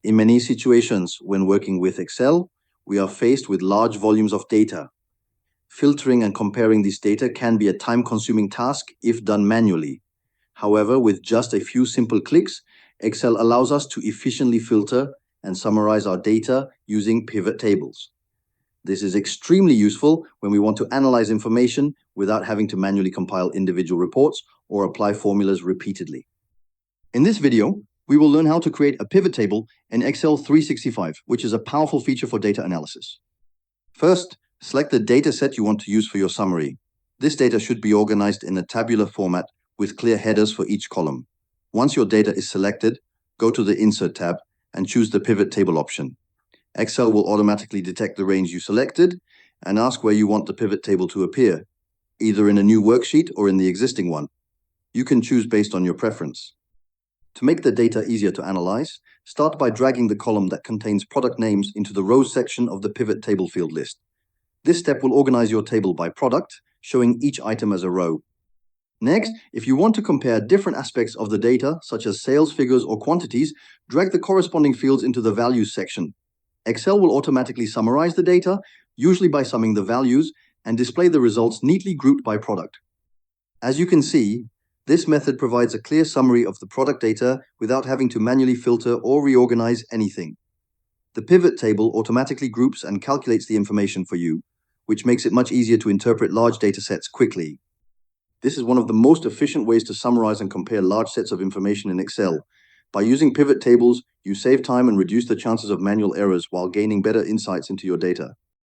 In many situations, when working with Excel, we are faced with large volumes of data. Filtering and comparing this data can be a time-consuming task if done manually. However, with just a few simple clicks, Excel allows us to efficiently filter and summarize our data using pivot tables. This is extremely useful when we want to analyze information without having to manually compile individual reports or apply formulas repeatedly. In this video, we will learn how to create a pivot table in Excel 365, which is a powerful feature for data analysis. First, select the data set you want to use for your summary. This data should be organized in a tabular format with clear headers for each column. Once your data is selected, go to the Insert tab and choose the Pivot Table option. Excel will automatically detect the range you selected and ask where you want the pivot table to appear, either in a new worksheet or in the existing one. You can choose based on your preference. To make the data easier to analyze, start by dragging the column that contains product names into the rows section of the pivot table field list. This step will organize your table by product, showing each item as a row. Next, if you want to compare different aspects of the data, such as sales figures or quantities, drag the corresponding fields into the values section. Excel will automatically summarize the data, usually by summing the values, and display the results neatly grouped by product. As you can see, this method provides a clear summary of the product data without having to manually filter or reorganize anything. The pivot table automatically groups and calculates the information for you, which makes it much easier to interpret large data sets quickly. This is one of the most efficient ways to summarize and compare large sets of information in Excel. By using pivot tables, you save time and reduce the chances of manual errors while gaining better insights into your data.